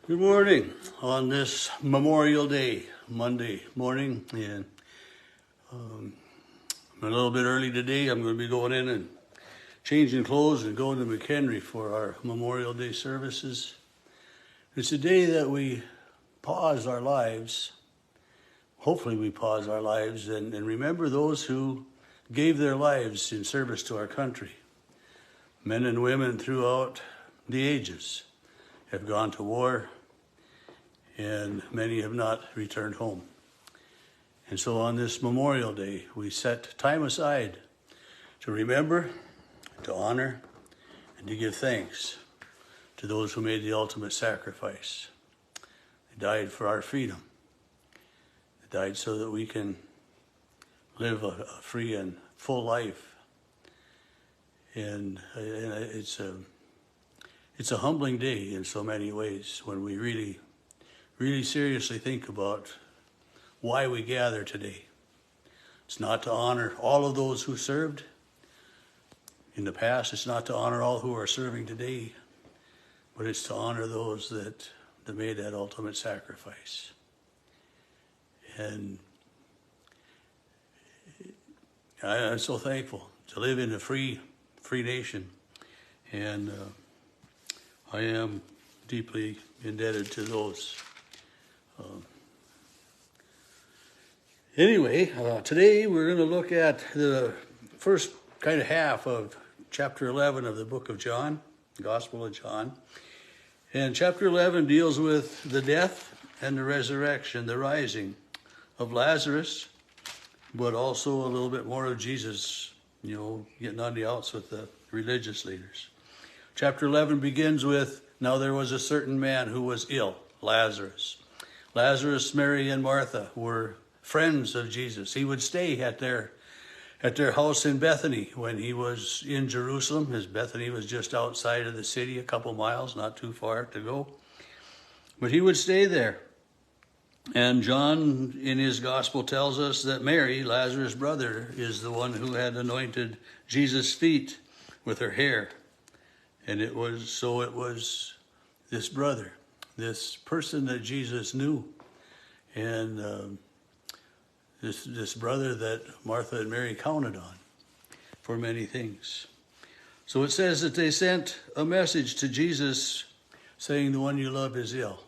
Good morning on this Memorial Day, Monday morning, and I'm a little bit early today. I'm going to be going in and changing clothes and going to McHenry for our Memorial Day services. It's a day that we pause our lives. Hopefully we pause our lives and remember those who gave their lives in service to our country. Men and women throughout the ages have gone to war, and many have not returned home. And so on this Memorial Day, we set time aside to remember, to honor, and to give thanks to those who made the ultimate sacrifice. They died for our freedom. They died so that we can live a free and full life. And it's a humbling day in so many ways when we really seriously think about why we gather today. It's not to honor all of those who served in the past. It's not to honor all who are serving today, but it's to honor those that made that ultimate sacrifice. And I'm so thankful to live in a free nation, and I am deeply indebted to those. Today we're going to look at the first kind of half of chapter 11 of the book of John, Gospel of John. And chapter 11 deals with the death and the resurrection, the rising of Lazarus, but also a little bit more of Jesus, getting on the outs with the religious leaders. Chapter 11 begins with, now there was a certain man who was ill, Lazarus. Lazarus, Mary, and Martha were friends of Jesus. He would stay at their house in Bethany when he was in Jerusalem, as Bethany was just outside of the city, a couple miles, not too far to go. But he would stay there. And John, in his gospel, tells us that Mary, Lazarus' brother, is the one who had anointed Jesus' feet with her hair. And it was this brother, this person that Jesus knew, and this brother that Martha and Mary counted on for many things. So it says that they sent a message to Jesus saying, the one you love is ill.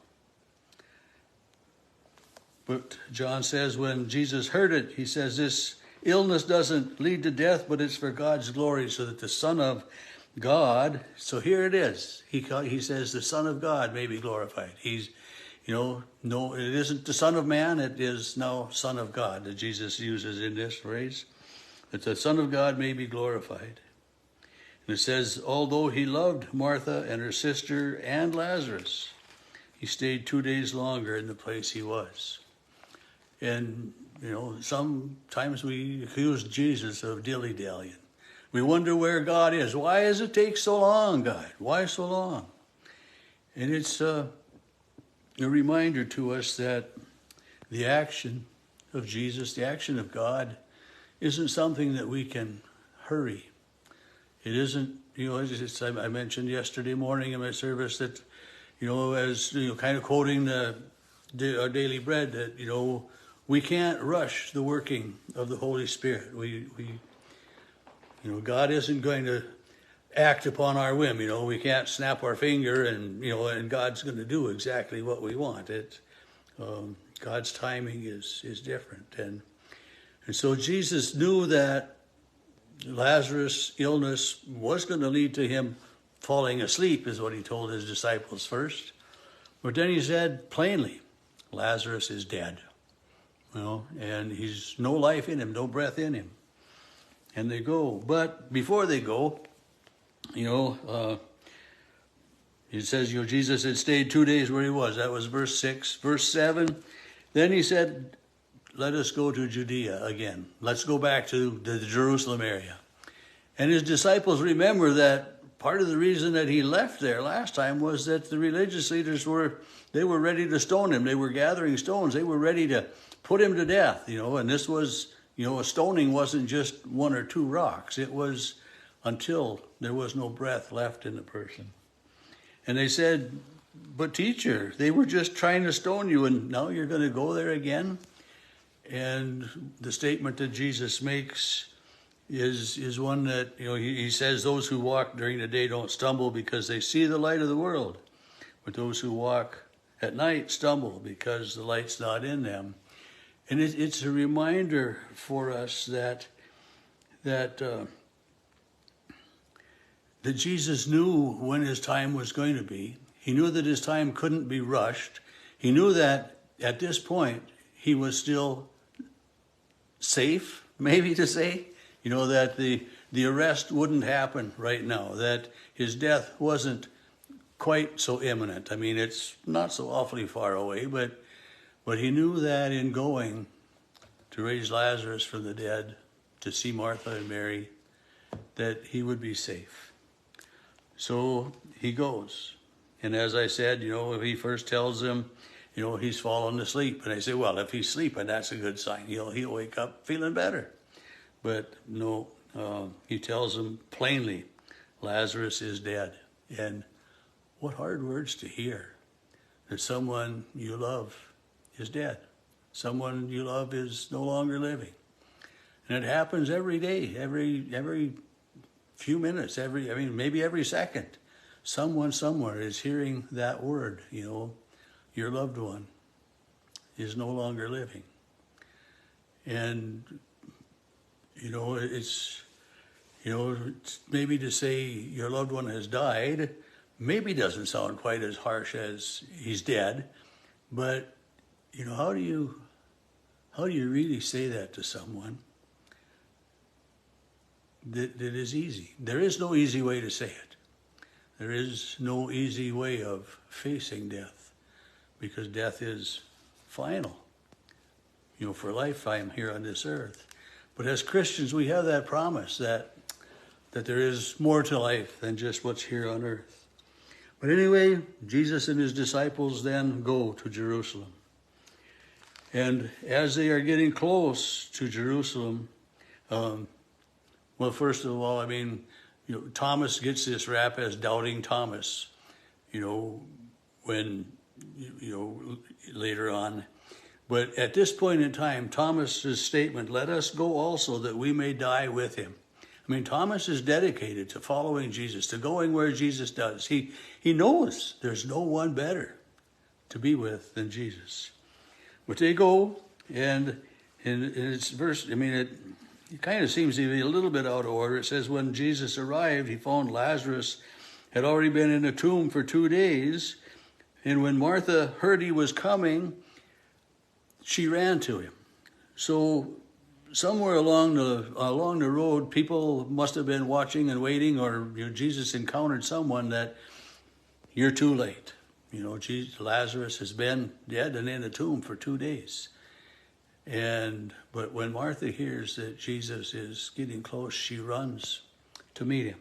But John says when Jesus heard it, he says this illness doesn't lead to death, but it's for God's glory, so that the Son of God, so here it is. He says the Son of God may be glorified. No, it isn't the Son of Man, it is now Son of God that Jesus uses in this phrase, that the Son of God may be glorified. And it says, although he loved Martha and her sister and Lazarus, he stayed 2 days longer in the place he was. And, sometimes we accuse Jesus of dilly-dallying. We wonder where God is. Why does it take so long, God? Why so long? And it's a reminder to us that the action of Jesus, the action of God, isn't something that we can hurry. It isn't, I mentioned yesterday morning in my service that, kind of quoting our daily bread, that, we can't rush the working of the Holy Spirit. God isn't going to act upon our whim. We can't snap our finger and God's going to do exactly what we want. God's timing is different. And so Jesus knew that Lazarus' illness was going to lead to him falling asleep, is what he told his disciples first. But then he said plainly, Lazarus is dead. And he's no life in him, no breath in him. And they go. But before they go, it says, Jesus had stayed 2 days where he was. That was verse 6. Verse 7, then he said, let us go to Judea again. Let's go back to the Jerusalem area. And his disciples remember that part of the reason that he left there last time was that the religious leaders were ready to stone him. They were gathering stones. They were ready to put him to death, and this was, a stoning wasn't just one or two rocks. It was until there was no breath left in the person. And they said, but teacher, they were just trying to stone you, and now you're going to go there again? And the statement that Jesus makes is one that, he says, those who walk during the day don't stumble because they see the light of the world. But those who walk at night stumble because the light's not in them. And it's a reminder for us that Jesus knew when his time was going to be. He knew that his time couldn't be rushed. He knew that at this point he was still safe, maybe to say, that the arrest wouldn't happen right now, that his death wasn't quite so imminent. I mean, it's not so awfully far away, but he knew that in going to raise Lazarus from the dead, to see Martha and Mary, that he would be safe. So he goes. And as I said, he first tells them, he's fallen asleep. And I say, well, if he's sleeping, that's a good sign. He'll wake up feeling better. But no, he tells them plainly, Lazarus is dead. And what hard words to hear, that someone you love is dead. Someone you love is no longer living. And it happens every day, every few minutes, maybe every second. Someone somewhere is hearing that word, your loved one is no longer living. And, it's maybe to say your loved one has died, maybe doesn't sound quite as harsh as he's dead, but, how do you really say that to someone that is easy? There is no easy way to say it. There is no easy way of facing death, because death is final, for a lifetime here on this earth. But as Christians, we have that promise that there is more to life than just what's here on earth. But anyway, Jesus and his disciples then go to Jerusalem. And as they are getting close to Jerusalem, well, first of all, Thomas gets this rap as Doubting Thomas, when, later on. But at this point in time, Thomas's statement, let us go also that we may die with him. Thomas is dedicated to following Jesus, to going where Jesus does. He knows there's no one better to be with than Jesus. But they go, and it's verse, it kind of seems to be a little bit out of order. It says, when Jesus arrived, he found Lazarus had already been in the tomb for 2 days. And when Martha heard he was coming, she ran to him. So somewhere along the road, people must have been watching and waiting, or Jesus encountered someone that you're too late. Lazarus has been dead and in the tomb for 2 days. But when Martha hears that Jesus is getting close, she runs to meet him.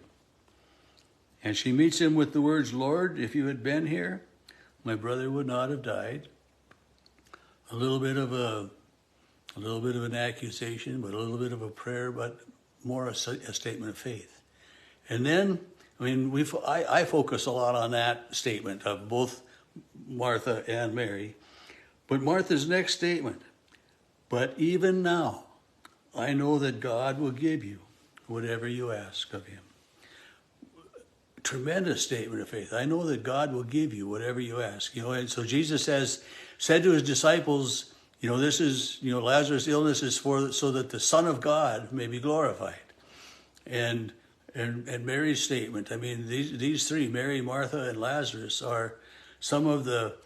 And she meets him with the words, Lord, if you had been here, my brother would not have died. A little bit of an accusation, but a little bit of a prayer, but more a statement of faith. And then, I focus a lot on that statement of both Martha and Mary. But Martha's next statement, but even now, I know that God will give you whatever you ask of him. Tremendous statement of faith. I know that God will give you whatever you ask. And so Jesus said to his disciples, this is, Lazarus' illness is so that the Son of God may be glorified. And Mary's statement, these three, Mary, Martha, and Lazarus, are some of the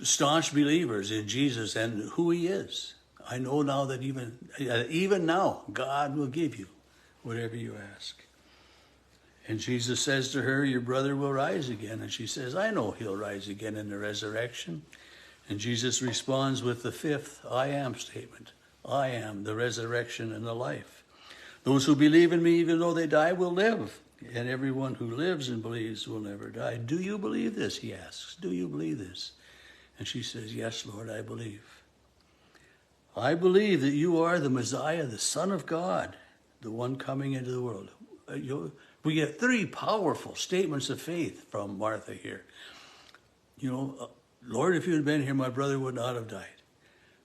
staunch believers in Jesus and who he is. I know now that even now, God will give you whatever you ask. And Jesus says to her, your brother will rise again. And she says, I know he'll rise again in the resurrection. And Jesus responds with the fifth I am statement. I am the resurrection and the life. Those who believe in me, even though they die, will live. And everyone who lives and believes will never die. Do you believe this? He asks. Do you believe this? And she says, yes, Lord, I believe. I believe that you are the Messiah, the Son of God, the one coming into the world. We get three powerful statements of faith from Martha here. Lord, if you had been here, my brother would not have died.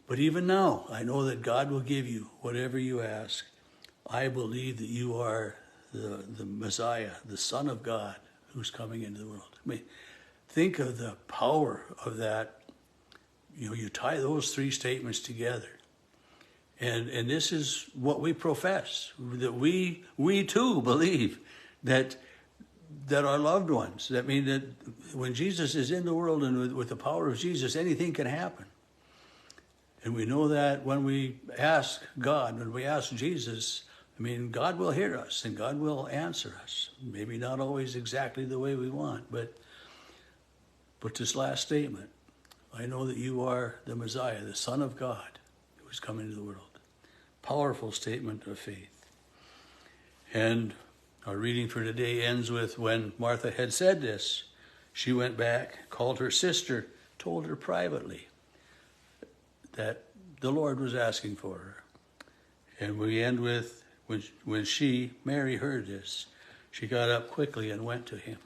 But even now, I know that God will give you whatever you ask. I believe that you are the Messiah, the Son of God, who's coming into the world. I mean, think of the power of that. You tie those three statements together. And this is what we profess, that we too believe that our loved ones, that mean that when Jesus is in the world and with the power of Jesus, anything can happen. And we know that when we ask God, when we ask Jesus, God will hear us and God will answer us. Maybe not always exactly the way we want, but this last statement, I know that you are the Messiah, the Son of God, who is coming into the world. Powerful statement of faith. And our reading for today ends with, when Martha had said this, she went back, called her sister, told her privately that the Lord was asking for her. And we end with, when she, Mary, heard this, she got up quickly and went to him.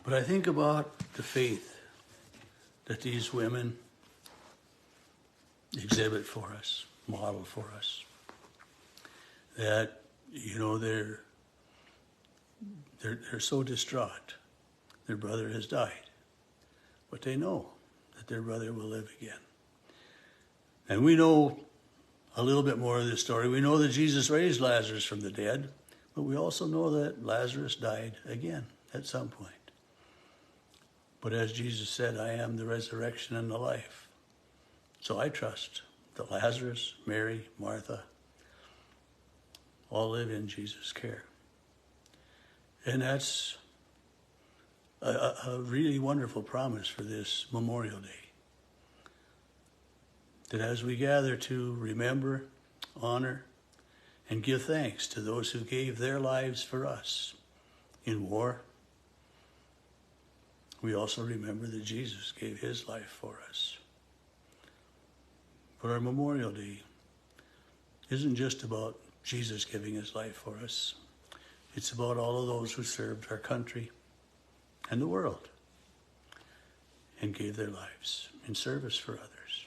But I think about the faith that these women exhibit for us, model for us. That, they're so distraught. Their brother has died. But they know that their brother will live again. And we know a little bit more of this story. We know that Jesus raised Lazarus from the dead, but we also know that Lazarus died again at some point. But as Jesus said, I am the resurrection and the life. So I trust that Lazarus, Mary, Martha, all live in Jesus' care. And that's a really wonderful promise for this Memorial Day. That as we gather to remember, honor, and give thanks to those who gave their lives for us in war, we also remember that Jesus gave his life for us. But our Memorial Day isn't just about Jesus giving his life for us. It's about all of those who served our country and the world and gave their lives in service for others.